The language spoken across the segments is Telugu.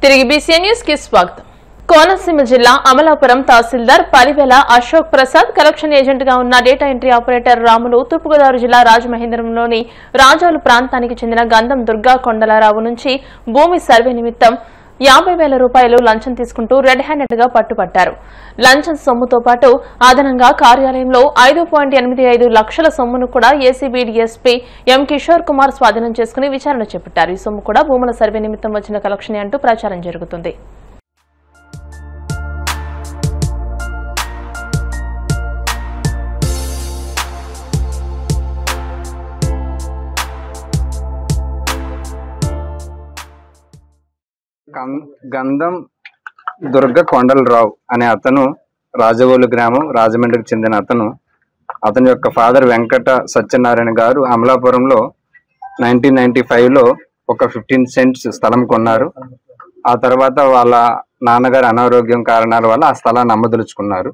తిరిగి బీసీఎన్ న్యూస్ కి స్వాగతం. కోనసీమ జిల్లా అమలాపురం తహసీల్దార్ పరివేల అశోక్ ప్రసాద్ కలెక్షన్ ఏజెంట్ గా ఉన్న డేటా ఎంట్రీ ఆపరేటర్ రాములు తూర్పుగోదావరి జిల్లా రాజమహేంద్రంలోని రాజోలు ప్రాంతానికి చెందిన గంధం దుర్గా కొండలరావు నుంచి భూమి సర్వే నిమిత్తం 50,000 రూపాయలు లంచం తీసుకుంటూ రెడ్ హ్యాండెడ్ గా పట్టుబట్టారు. లంచం సొమ్ముతో పాటు అదనంగా కార్యాలయంలో 5.85 లక్షల సొమ్మును కూడా ఏసీబీ డీఎస్పీ ఎం కిషోర్ కుమార్ స్వాధీనం చేసుకుని విచారణ చేపట్టారు. ఈ సొమ్ము కూడా భూముల సర్వే నిమిత్తం వచ్చిన కలెక్షన్ అంటూ ప్రచారం జరుగుతుంది. గంధం దుర్గ కొండలరావు అనే అతను రాజవోలు గ్రామం రాజమండ్రికి చెందిన అతని యొక్క ఫాదర్ వెంకట సత్యనారాయణ గారు అమలాపురంలో 1995లో ఒక 15 సెంట్స్ స్థలం కొన్నారు. ఆ తర్వాత వాళ్ళ నాన్నగారు అనారోగ్యం కారణాల వల్ల ఆ స్థలాన్ని అమ్మదలుచుకున్నారు.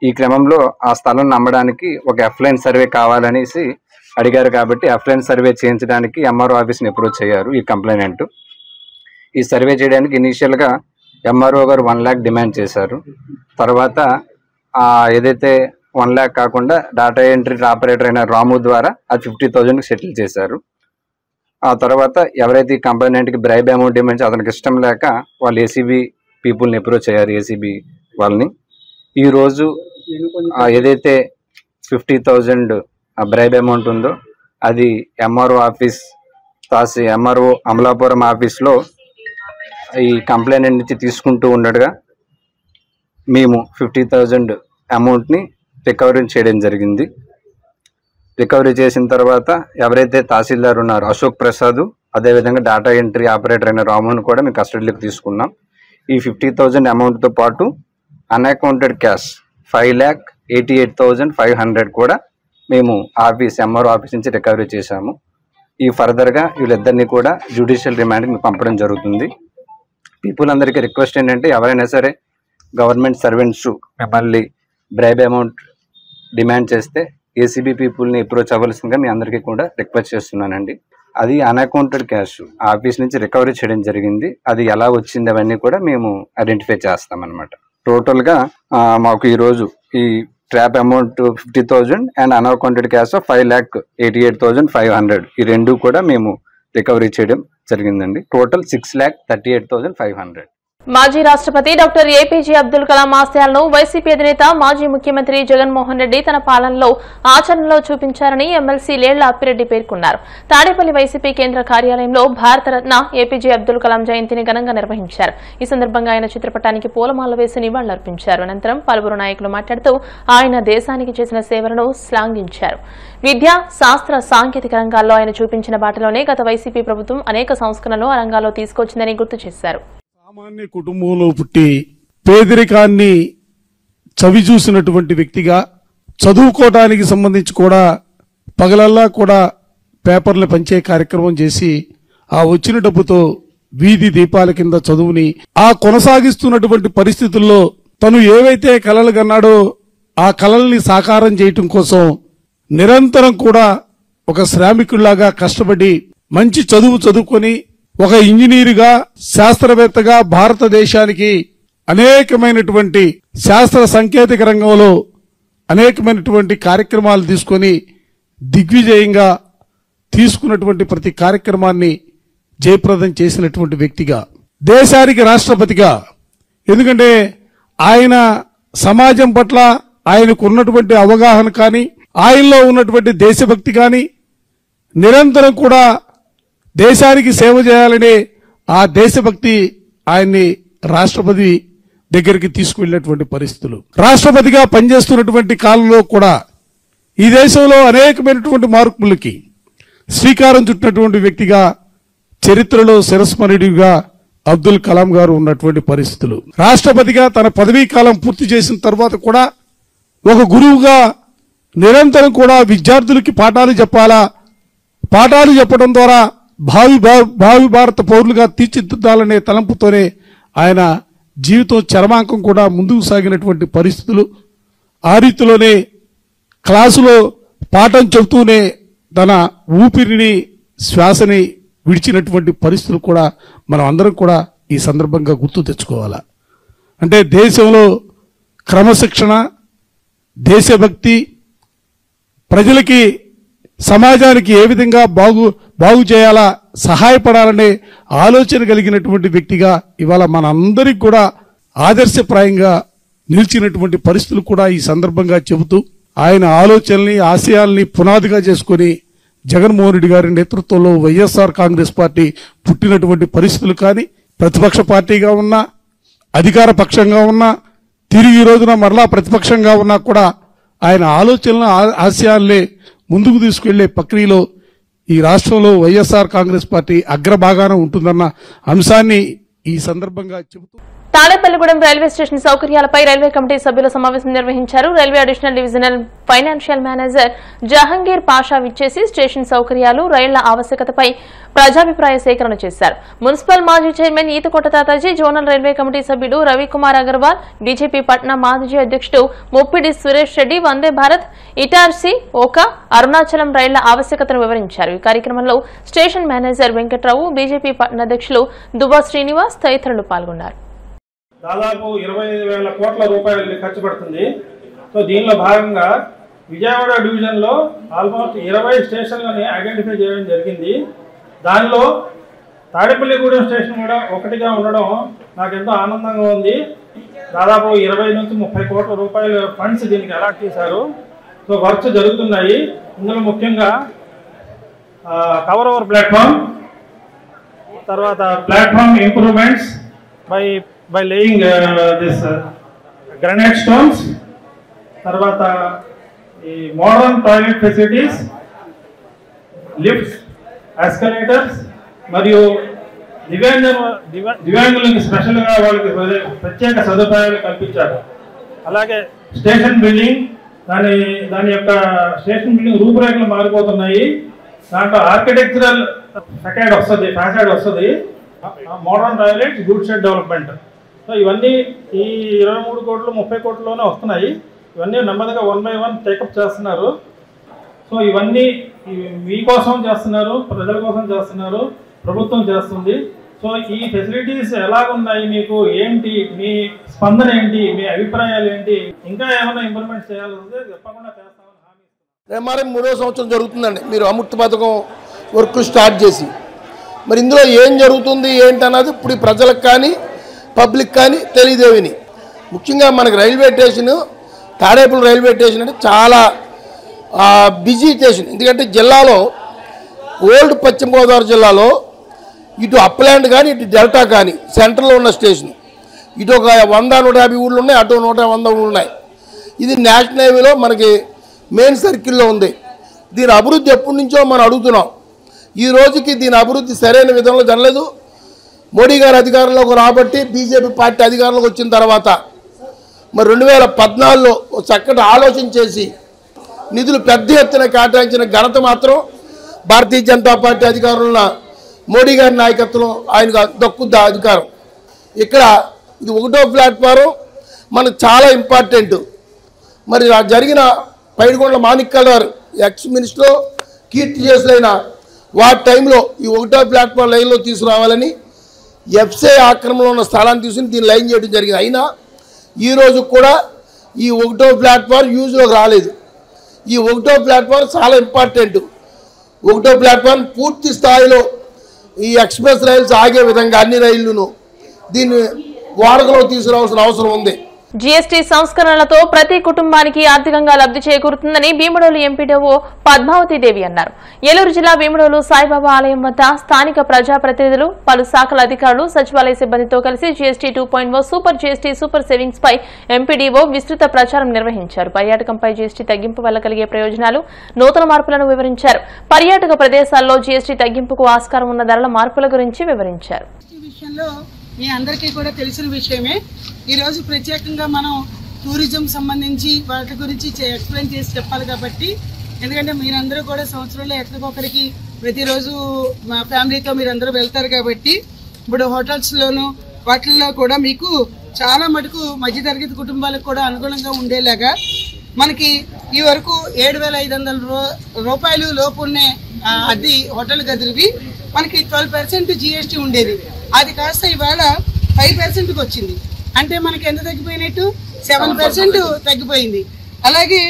ఈ క్రమంలో ఆ స్థలం అమ్మడానికి ఒక ఎఫ్లైన్ సర్వే కావాలనేసి అడిగారు. కాబట్టి ఎఫ్లైన్ సర్వే చేయించడానికి ఎంఆర్ఓ ఆఫీస్ని అప్రోచ్ అయ్యారు ఈ కంప్లైనెంట్. ఈ సర్వే చేయడానికి ఇనీషియల్గా ఎంఆర్ఓ గారు 1 lakh డిమాండ్ చేశారు. తర్వాత ఏదైతే 1 lakh కాకుండా డాటా ఎంట్రీ ఆపరేటర్ అయిన రాము ద్వారా అది 50,000కి సెటిల్ చేశారు. ఆ తర్వాత ఎవరైతే ఈ కంప్లైనెంట్కి బ్రైబ్ అమౌంట్ డిమాండ్ అతనికి ఇష్టం లేక వాళ్ళు ఏసీబీ పీపుల్ని అప్రోచ్ అయ్యారు. ఏసీబీ వాళ్ళని ఈరోజు ఏదైతే 50,000 బ్రైబ్ అమౌంట్ ఉందో అది ఎంఆర్ఓ ఆఫీస్ ఎంఆర్ఓ అమలాపురం ఆఫీస్లో ఈ కంప్లైంట్ నుంచి తీసుకుంటూ ఉండగా మేము 50,000 అమౌంట్ని రికవరీ చేయడం జరిగింది. రికవరీ చేసిన తర్వాత ఎవరైతే తహసీల్దార్ ఉన్నారో అశోక్ ప్రసాద్, అదేవిధంగా డాటా ఎంట్రీ ఆపరేటర్ అయిన రామును కూడా మేము కస్టడీలోకి తీసుకున్నాం. ఈ 50,000 అమౌంట్తో పాటు అన్అకౌంటెడ్ క్యాష్ 5,88,500 కూడా మేము ఎంఆర్ఓ ఆఫీస్ నుంచి రికవరీ చేశాము. ఈ ఫర్దర్గా వీళ్ళిద్దరినీ కూడా జ్యుడిషియల్ రిమాండ్కి పంపడం జరుగుతుంది. పీపుల్ అందరికీ రిక్వెస్ట్ ఏంటంటే ఎవరైనా సరే గవర్నమెంట్ సర్వెంట్స్ మిమ్మల్ని బ్రైబ్ అమౌంట్ డిమాండ్ చేస్తే ఏసీబీ పీపుల్ని అప్రోచ్ అవ్వాల్సిందిగా మీ అందరికీ కూడా రిక్వెస్ట్ చేస్తున్నానండి. అది అన్అకౌంటెడ్ క్యాష్ ఆఫీస్ నుంచి రికవరీ చేయడం జరిగింది. అది ఎలా వచ్చింది అవన్నీ కూడా మేము ఐడెంటిఫై చేస్తామన్నమాట. టోటల్గా మాకు ఈరోజు ఈ trap amount 50,000 and unaccounted cash 5,88,500 ఈ రెండు కూడా మేము రికవరీ చేయడం జరిగిందండి. టోటల్ 6,38,500. మాజీ రాష్ట్రపతి డాక్టర్ ఏపీజే అబ్దుల్ కలాం ఆశయాలను వైసీపీ అధినేత మాజీ ముఖ్యమంత్రి జగన్మోహన్ రెడ్డి తన పాలనలో ఆచరణలో చూపించారని ఎమ్మెల్సీ లేళ్ల అప్పిరెడ్డి పేర్కొన్నారు. తాడేపల్లి వైసీపీ కేంద్ర కార్యాలయంలో భారతరత్న ఏపీజే అబ్దుల్ కలాం జయంతిని ఘనంగా నిర్వహించారు. ఈ సందర్భంగా ఆయన చిత్రపటానికి పూలమాల వేసి నివాళులర్పించారు. అనంతరం పలువురు నాయకులు మాట్లాడుతూ ఆయన దేశానికి చేసిన సేవలను శ్లాఘించారు. విద్య, శాస్త్ర, సాంకేతిక రంగాల్లో ఆయన చూపించిన బాటలోనే గత వైసీపీ ప్రభుత్వం అనేక సంస్కరణలు ఆ రంగాల్లో తీసుకొచ్చిందని గుర్తు చేశారు. సామాన్య కుటుంబంలో పుట్టి పేదరికాన్ని చవి చూసినటువంటి వ్యక్తిగా చదువుకోవడానికి సంబంధించి కూడా పగలల్లా కూడా పేపర్లు పంచే కార్యక్రమం చేసి ఆ వచ్చిన డబ్బుతో వీధి దీపాల కింద చదువుని కొనసాగిస్తున్నటువంటి పరిస్థితుల్లో తను ఏవైతే కలలు కన్నాడో ఆ కలల్ని సాకారం చేయటం కోసం నిరంతరం కూడా ఒక శ్రామికుల్లాగా కష్టపడి మంచి చదువుకొని ఒక ఇంజనీరుగా, శాస్త్రవేత్తగా భారతదేశానికి అనేకమైనటువంటి శాస్త్ర సాంకేతిక రంగంలో అనేకమైనటువంటి కార్యక్రమాలు తీసుకొని దిగ్విజయంగా తీసుకున్నటువంటి ప్రతి కార్యక్రమాన్ని జయప్రదం చేసినటువంటి వ్యక్తిగా, దేశానికి రాష్ట్రపతిగా, ఎందుకంటే ఆయన సమాజం పట్ల ఆయనకు ఉన్నటువంటి అవగాహన కానీ ఆయనలో ఉన్నటువంటి దేశభక్తి కానీ నిరంతరం కూడా దేశానికి సేవ చేయాలనే ఆ దేశభక్తి ఆయన్ని రాష్ట్రపతి దగ్గరికి తీసుకువెళ్ళినటువంటి పరిస్థితులు. రాష్ట్రపతిగా పనిచేస్తున్నటువంటి కాలంలో కూడా ఈ దేశంలో అనేకమైనటువంటి మార్పులకి శ్రీకారం చుట్టినటువంటి వ్యక్తిగా చరిత్రలో చిరస్మరణీయుడిగా అబ్దుల్ కలాం గారు ఉన్నటువంటి పరిస్థితులు. రాష్ట్రపతిగా తన పదవీ కాలం పూర్తి చేసిన తర్వాత కూడా ఒక గురువుగా నిరంతరం కూడా విద్యార్థులకి పాఠాలు చెప్పాలా, పాఠాలు చెప్పడం ద్వారా భావి భారత పౌరులుగా తీర్చిదిద్దాలనే తలంపుతోనే ఆయన జీవితం చరమాంకం కూడా ముందుకు సాగినటువంటి పరిస్థితులు. ఆ రీతిలోనే క్లాసులో పాఠం చెబుతూనే తన ఊపిరిని శ్వాసని విడిచినటువంటి పరిస్థితులు కూడా మనం అందరం కూడా ఈ సందర్భంగా గుర్తు తెచ్చుకోవాలా. అంటే దేశంలో క్రమశిక్షణ, దేశభక్తి, ప్రజలకి సమాజానికి ఏ విధంగా బాగు చేయాలా, సహాయపడాలనే ఆలోచన కలిగినటువంటి వ్యక్తిగా ఇవాళ మనందరికి కూడా ఆదర్శప్రాయంగా నిలిచినటువంటి పరిస్థితులు కూడా ఈ సందర్భంగా చెబుతూ ఆయన ఆలోచనల్ని, ఆశయాల్ని పునాదిగా చేసుకుని జగన్మోహన్ రెడ్డి గారి నేతృత్వంలో వైఎస్ఆర్ కాంగ్రెస్ పార్టీ పుట్టినటువంటి పరిస్థితులు కానీ, ప్రతిపక్ష పార్టీగా ఉన్నా, అధికార పక్షంగా ఉన్నా, తిరిగి ఈ రోజున మరలా ప్రతిపక్షంగా ఉన్నా కూడా ఆయన ఆలోచనలను, ఆశయాల్ని ముందుకు తీసుకెళ్లే ప్రక్రియలో ఈ రాష్ట్రంలో వైఎస్ఆర్ కాంగ్రెస్ పార్టీ అగ్రభాగాన ఉంటుందన్న అంశాన్ని ఈ సందర్భంగా చెబుతూ తాడేపల్లిగూడెం రైల్వే స్టేషన్ సౌకర్యాలపై రైల్వే కమిటీ సభ్యుల సమావేశం నిర్వహించారు. Railway additional divisional financial manager Jahangir Pasha విచ్చేసి స్టేషన్ సౌకర్యాలు, రైళ్ల ఆవశ్యకతపై ప్రజాభిప్రాయ సేకరణ చేశారు. మున్సిపల్ మాజీ chairman Ethakota Tataji, zonal railway committee సభ్యుడు రవికుమార్ అగర్వాల్, బీజేపీ పట్నా మాజీ అధ్యక్షుడు ముప్పిడి సురేష్ రెడ్డి వందే భారత్, ఇటార్సీ, ఓకా, అరుణాచలం రైళ్ల ఆవశ్యకతను వివరించారు. ఈ కార్యక్రమంలో station manager Venkatrao, BJP Patna అధ్యక్షులు దుబా శ్రీనివాస్ తదితరులు పాల్గొన్నారు. దాదాపు 25,000 కోట్ల రూపాయలు ఖర్చు పడుతుంది. సో దీనిలో భాగంగా విజయవాడ డివిజన్లో ఆల్మోస్ట్ 20 స్టేషన్లని ఐడెంటిఫై చేయడం జరిగింది. దానిలో తాడేపల్లిగూడెం స్టేషన్ కూడా ఒకటిగా ఉండడం నాకు ఎంతో ఆనందంగా ఉంది. దాదాపు 20 నుంచి 30 కోట్ల రూపాయల ఫండ్స్ దీనికి అలాట్ చేశారు. సో వర్క్స్ జరుగుతున్నాయి. ఇందులో ముఖ్యంగా కవర్ ఓవర్ ప్లాట్ఫామ్, తర్వాత platform improvements by laying this granite stones, తర్వాత ఈ modern toilet facilities, lifts, escalators మరియు దివ్యాంగులకు స్పెషల్గా వాళ్ళకి ప్రత్యేక సదుపాయాలు కల్పించారు. అలాగే స్టేషన్ బిల్డింగ్, దాని యొక్క స్టేషన్ బిల్డింగ్ రూపురేఖలు మారిపోతున్నాయి. దాంట్లో ఆర్కిటెక్చరల్ ఫ్యాసాడ్ వస్తుంది, modern toilets, good shed development. So ఇవన్నీ ఈ 23 కోట్లు 30 కోట్లలోనే వస్తున్నాయి. ఇవన్నీ నెమ్మదిగా 1 by 1 టేకప్ చేస్తున్నారు. సో ఇవన్నీ మీకోసం చేస్తున్నారు, ప్రజల కోసం చేస్తున్నారు, ప్రభుత్వం చేస్తుంది. సో ఈ ఫెసిలిటీస్ ఎలాగున్నాయి, మీకు ఏంటి, మీ స్పందన ఏంటి, మీ అభిప్రాయాలు ఏంటి, ఇంకా ఏమైనా ఇంప్రూవ్మెంట్ చేయాల్సిందే తప్పకుండా చేస్తామని హామీ ఇస్తున్నాను. మరి 3వ సంవత్సరం జరుగుతుందండి మీరు అమృత పథకం వర్క్ స్టార్ట్ చేసి. మరి ఇందులో ఏం జరుగుతుంది ఏంటన్నది ఇప్పుడు ప్రజలకు కానీ పబ్లిక్ కానీ తెలియదేవిని. ముఖ్యంగా మనకు railway station, Tadepalli railway station అంటే చాలా బిజీ స్టేషన్. ఎందుకంటే జిల్లాలో ఓల్డ్ పశ్చిమ గోదావరి జిల్లాలో ఇటు అప్లాండ్ కానీ ఇటు డెల్టా కానీ సెంట్రల్లో ఉన్న స్టేషన్. ఇటు ఒక 100-150 ఊళ్ళు ఉన్నాయి, అటు 100 ఊళ్ళు ఉన్నాయి. ఇది నేషనల్ హైవేలో మనకి మెయిన్ సర్కిల్లో ఉంది. దీని అభివృద్ధి ఎప్పటి నుంచో మనం అడుగుతున్నాం. ఈ రోజుకి దీని అభివృద్ధి సరైన విధంలో జరగలేదు. మోడీ గారు అధికారంలోకి రాబట్టి బీజేపీ పార్టీ అధికారంలోకి వచ్చిన తర్వాత మరి 2014లో చక్కటి ఆలోచన చేసి నిధులు పెద్ద ఎత్తున కేటాయించిన ఘనత మాత్రం భారతీయ జనతా పార్టీ అధికారంలో మోడీ గారి నాయకత్వం ఆయనకు దక్కుద్ది అధికారం. ఇక్కడ ఇది 1వ ప్లాట్ఫారం మనకు చాలా ఇంపార్టెంట్. మరి జరిగిన పైడికొండల మాణిక్యాల గారు ఎక్స్ మినిస్టర్ కీర్తి చేసిన వాటి టైంలో ఈ 1వ ప్లాట్ఫామ్ లైన్లో తీసుకురావాలని ఎఫ్సీ ఆక్రమణలో ఉన్న స్థలాన్ని తీసుకుని దీన్ని లైన్ చేయడం జరిగింది. అయినా ఈరోజు కూడా ఈ 1వ ప్లాట్ఫామ్ యూజ్లోకి రాలేదు. ఈ 1వ ప్లాట్ఫామ్ చాలా ఇంపార్టెంట్. 1వ ప్లాట్ఫామ్ పూర్తి స్థాయిలో ఈ ఎక్స్ప్రెస్ రైల్స్ ఆగే విధంగా అన్ని రైళ్లను దీన్ని వాడకలో తీసుకురావాల్సిన అవసరం ఉంది. జీఎస్టీ సంస్కరణలతో ప్రతి కుటుంబానికి ఆర్థికంగా లబ్ధి చేకూరుతుందని భీమడోలు ఎంపీడీఓ పద్మావతిదేవి అన్నారు. ఏలూరు జిల్లా భీమడోలు సాయిబాబా ఆలయం వద్ద స్థానిక ప్రజాప్రతినిధులు, పలు శాఖల అధికారులు, సచివాలయ సిబ్బందితో కలిసి GST 2.0 super GST super savings పై ఎంపీడీఓ విస్తృత ప్రచారం నిర్వహించారు. పర్యాటకంపై జీఎస్టీ తగ్గింపు వల్ల కలిగే ప్రయోజనాలు, నూతన మార్పులను వివరించారు. పర్యాటక ప్రదేశాల్లో జీఎస్టీ తగ్గింపుకు ఆస్కారం ఉన్న ధరల మార్పుల గురించి వివరించారు. మీ అందరికీ కూడా తెలిసిన విషయమే. ఈరోజు ప్రత్యేకంగా మనం టూరిజం సంబంధించి వాటి గురించి ఎక్స్ప్లెయిన్ చేసి చెప్పాలి కాబట్టి, ఎందుకంటే మీరందరూ కూడా సంవత్సరంలో ఎక్కడికొకరికి ప్రతిరోజు మా ఫ్యామిలీతో మీరందరూ వెళ్తారు కాబట్టి ఇప్పుడు హోటల్స్లోను వాటిల్లో కూడా మీకు చాలా మటుకు మధ్యతరగతి కుటుంబాలకు కూడా అనుగుణంగా ఉండేలాగా మనకి ఈ వరకు 7,500 రూపాయలు లోపు ఉన్న అద్దె హోటల్ గదులవి మనకి 12% GST ఉండేది. అది కాస్త ఇవాళ 5%కి వచ్చింది. అంటే మనకి ఎంత తగ్గిపోయినట్టు 7% తగ్గిపోయింది. అలాగే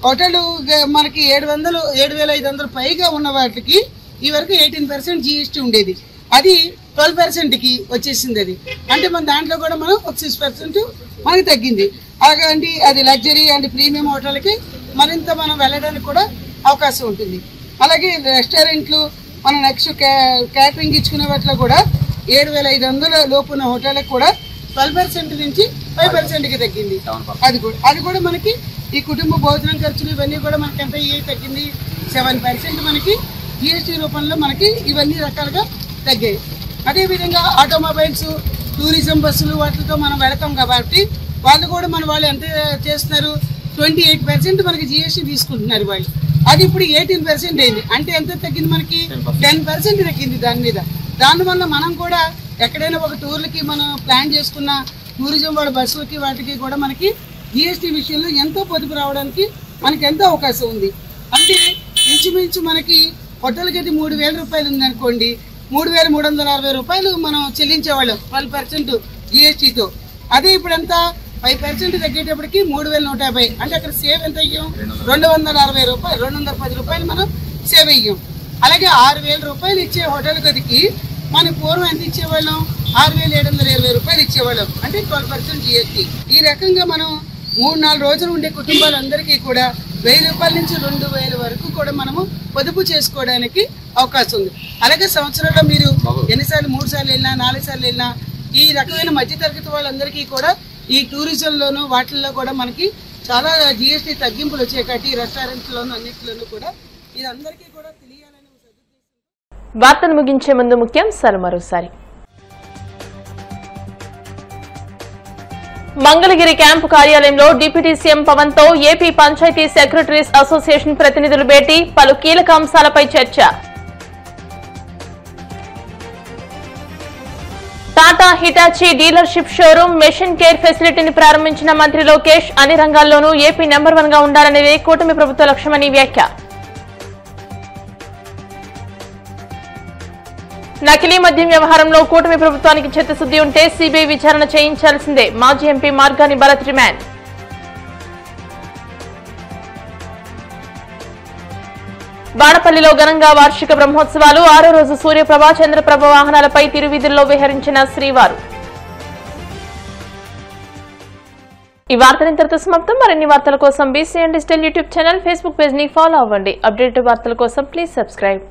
హోటల్ మనకి 7,500 పైగా ఉన్న వాటికి ఈ వరకు 18% GST ఉండేది. అది 12%కి వచ్చేసింది. అది అంటే మన దాంట్లో కూడా మనం ఒక 6% మనకి తగ్గింది. అలాగంటే అది లగ్జరీ అండ్ ప్రీమియం హోటల్కి మరింత మనం వెళ్ళడానికి కూడా అవకాశం ఉంటుంది. అలాగే రెస్టారెంట్లు మన నెక్స్ట్ క్యాటరింగ్ ఇచ్చుకునే వాటిలో కూడా 7,500 లోపు ఉన్న హోటళ్ళకి కూడా 12% నుంచి 5%కి తగ్గింది. అది కూడా మనకి ఈ కుటుంబ భోజనం ఖర్చులు ఇవన్నీ కూడా మనకి ఎంత తగ్గింది 7% మనకి GST రూపంలో మనకి ఇవన్నీ రకాలుగా తగ్గాయి. అదేవిధంగా ఆటోమొబైల్స్, టూరిజం బస్సులు వాటితో మనం వెళతాం కాబట్టి వాళ్ళు కూడా వాళ్ళు ఎంత చేస్తున్నారు 28% మనకి GST తీసుకుంటున్నారు వాళ్ళు. అది ఇప్పుడు 18% అయింది. అంటే ఎంత తగ్గింది మనకి 10% తగ్గింది దాని మీద. దానివల్ల మనం కూడా ఎక్కడైనా ఒక టూర్లకి మనం ప్లాన్ చేసుకున్న టూరిజం వాడి బస్సులకి వాటికి కూడా మనకి GST విషయంలో ఎంతో పొదుపు రావడానికి మనకి ఎంతో అవకాశం ఉంది. అంటే ఇంచుమించు మనకి హోటల్కి అయితే 3,000 రూపాయలు ఉందనుకోండి, 3,360 రూపాయలు మనం చెల్లించేవాళ్ళం 12% GSTతో. అదే ఇప్పుడు ఎంత 5% తగ్గేటప్పటికి 3,150. అంటే అక్కడ సేవ్ ఎంత అయ్యాం 260 రూపాయలు, 210 రూపాయలు మనం సేవ్ అయ్యాం. అలాగే 6,000 రూపాయలు ఇచ్చే హోటల్ గదికి మన పూర్వం ఎంత ఇచ్చేవాళ్ళం 6,720 రూపాయలు ఇచ్చేవాళ్ళం. అంటే 12% GST. ఈ రకంగా మనం 3-4 రోజులు ఉండే కుటుంబాలందరికీ కూడా 1,000 రూపాయల నుంచి 2,000 వరకు కూడా మనము పొదుపు చేసుకోవడానికి అవకాశం ఉంది. అలాగే సంవత్సరంలో మీరు ఎన్నిసార్లు 3 సార్లు వెళ్ళినా 4 సార్లు వెళ్ళినా ఈ రకమైన మధ్యతరగతి వాళ్ళందరికీ కూడా ఈ టూరిజంలోనూ వాటిల్లో కూడా మనకి చాలా GST తగ్గింపులు వచ్చాయి కాబట్టి ఈ రెస్టారెంట్లోనూ అన్నింటిలోనూ కూడా ఇది అందరికీ కూడా తెలియాలని వార్తలు ముగించే ముందు ముఖ్యాంశాలు మరోసారి. మంగళగిరి క్యాంపు కార్యాలయంలో డిప్యూటీ సీఎం పవన్ తో ఏపీ పంచాయతీ సెక్రటరీస్ అసోసియేషన్ ప్రతినిధులు భేటీ, పలు కీలక అంశాలపై చర్చ. Tata Hitachi dealership showroom, machine care ఫెసిలిటీని ప్రారంభించిన మంత్రి లోకేష్, అన్ని రంగాల్లోనూ ఏపీ నెంబర్ 1 గా ఉండాలనేదే కూటమి ప్రభుత్వ లక్ష్యమని వ్యాఖ్య. నకిలీ మద్యం వ్యవహారంలో కూటమి ప్రభుత్వానికి చిత్తశుద్ది ఉంటే సిబిఐ విచారణ చేయించాల్సిందే, మాజీ ఎంపీ మార్గాని భరత్ డిమాండ్. బాణపల్లిలో ఘనంగా వార్షిక బ్రహ్మోత్సవాలు, 6వ రోజు సూర్యప్రభ, చంద్రప్రభ వాహనాలపై తిరువీధుల్లో విహరించిన శ్రీవారు. ఈ వార్తలు ఇంతటితో సమాప్తం. మరిన్ని వార్తల కోసం BCN digital YouTube channel, Facebook page ని ఫాలో అవ్వండి. అప్డేట్ వార్తల కోసం ప్లీజ్ సబ్స్క్రైబ్.